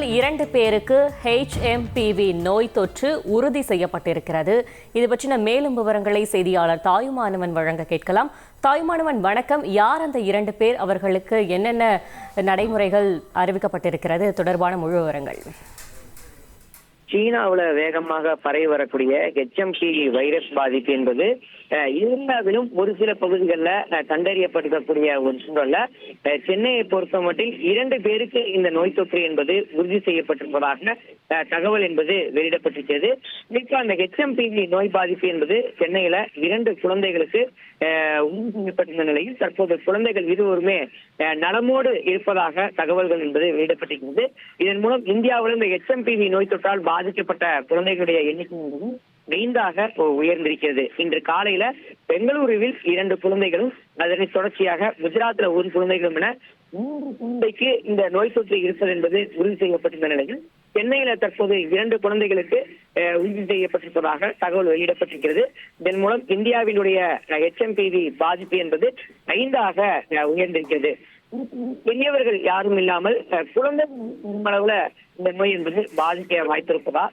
2 பேருக்கு HMPV நோய் தொற்று உறுதி செய்யப்பட்டிருக்கிறது. இது பற்றின மேலும் விவரங்களை செய்தியாளர் தாயுமானவன் வழங்க கேட்கலாம். தாயுமானவன், வணக்கம். யார் அந்த 2 பேர்? அவர்களுக்கு என்னென்ன நடைமுறைகள் அறிவிக்கப்பட்டிருக்கிறது? தொடர்பான முழு விவரங்கள். சீனாவில் வேகமாக பரவி வரக்கூடிய HMPV வைரஸ் பாதிப்பு என்பது இந்தியாவிலும் ஒரு சில பகுதிகளில் கண்டறியப்பட்டிருக்கக்கூடிய ஒரு சூழல்ல சென்னையை பொறுத்த மட்டில் 2 பேருக்கு இந்த நோய் தொற்று என்பது உறுதி செய்யப்பட்டிருப்பதாக தகவல் என்பது வெளியிடப்பட்டிருக்கிறது. குறிப்பாக அந்த HMPV நோய் பாதிப்பு என்பது சென்னையில 2 குழந்தைகளுக்கு உறுதி செய்யப்பட்டிருந்த நிலையில் தற்போது குழந்தைகள் இருவருமே நலமோடு இருப்பதாக தகவல்கள் என்பது வெளியிடப்பட்டிருக்கிறது. இதன் மூலம் இந்தியாவிலும் இந்த HMPV நோய் தொற்றால் பாதிக்கப்பட்ட குழந்தைகளுடைய எண்ணிக்கை என்பது 5ஆக உயர்ந்திருக்கிறது. இன்று காலையில பெங்களூருவில் 2 குழந்தைகளும், அதனை தொடர்ச்சியாக குஜராத்ல 1 குழந்தைகளும் என 3 குழந்தைக்கு இந்த நோய் தொற்று இருப்பது என்பது உறுதி செய்யப்பட்டிருந்த நிலையில் சென்னையில தற்போது 2 குழந்தைகளுக்கு உறுதி செய்யப்பட்டிருப்பதாக தகவல் வெளியிடப்பட்டிருக்கிறது. இதன் மூலம் இந்தியாவினுடைய HMPV பாதிப்பு என்பது 5ஆக உயர்ந்திருக்கிறது. பெரியவர்கள் யாரும் இல்லாமல் குழந்தை அளவுல இந்த நோய் என்பது பாதிக்க வாய்ப்பிருப்பதா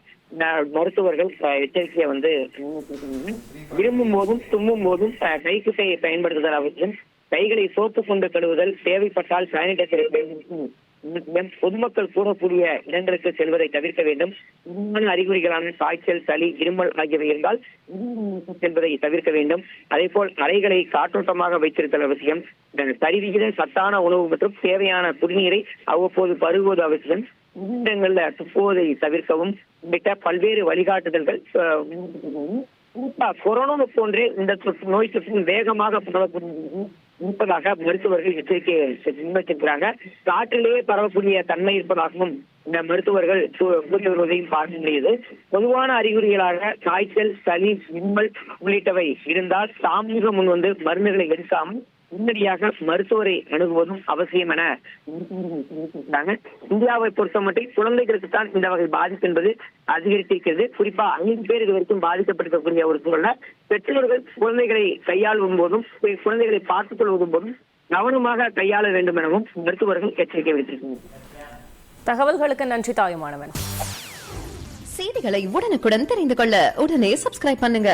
மருத்துவர்கள் எச்சரிக்கையை விரும்பும் போதும் தும்மும் போதும் கைக்குட்டையை பயன்படுத்துதல் அவசியம். கைகளை சோப்பு கொண்டு கழுவுதல், தேவைப்பட்டால் சானிடைசரை பயன்படுத்தும், பொதுமக்கள் கூறக்கூடிய இடங்களுக்கு செல்வதை தவிர்க்க வேண்டும். அறிகுறிகளான காய்ச்சல், சளி, இருமல் ஆகியவை இருந்தால் செல்வதை தவிர்க்க வேண்டும். அதே போல் அறைகளை காற்றோட்டமாக வைத்திருத்தல் அவசியம். சரிவிகித சத்தான உணவு மற்றும் தேவையான குடிநீரை அவ்வப்போது பருகுவது அவசியம். இடங்கள்ல துப்புவதை தவிர்க்கவும் உள்ளிட்ட பல்வேறு வழிகாட்டுதல்கள். கொரோனா போன்றே இந்த நோய் தொற்று வேகமாக இருப்பதாக மருத்துவர்கள் எச்சரிக்கை முன்வைத்திருக்கிறாங்க. காற்றிலேயே பரவக்கூடிய தன்மை இருப்பதாகவும் இந்த மருத்துவர்கள் கூறி வருவதையும் பார்க்க முடியுது. பொதுவான அறிகுறிகளாக காய்ச்சல், சளி, இருமல் உள்ளிட்டவை இருந்தால் தாமீக முன் வந்து மருந்துகளை எடுக்காமல் உடனடியாக மருத்துவரை அணுகுவதும் அவசியம் என இந்தியாவை பொறுத்த மட்டும் குழந்தைகளுக்கு தான் இந்த வகை பாதிப்பு என்பது அதிகரித்திருக்கிறது. குறிப்பா 5 பேர் இது வரைக்கும் பாதிக்கப்பட்டிருக்கக்கூடிய ஒரு சூழல்ல பெற்றோர்கள் குழந்தைகளை கையாளும் போதும், குழந்தைகளை பார்த்துக் கொள்வதும் போதும் கவனமாக கையாள வேண்டும் எனவும் மருத்துவர்கள் எச்சரிக்கை விடுத்திருக்கிறார்கள். தகவல்களுக்கு நன்றி தாயுமானவன். செய்திகளை உடனுக்குடன் தெரிந்து கொள்ள உடனே சப்ஸ்கிரைப் பண்ணுங்க.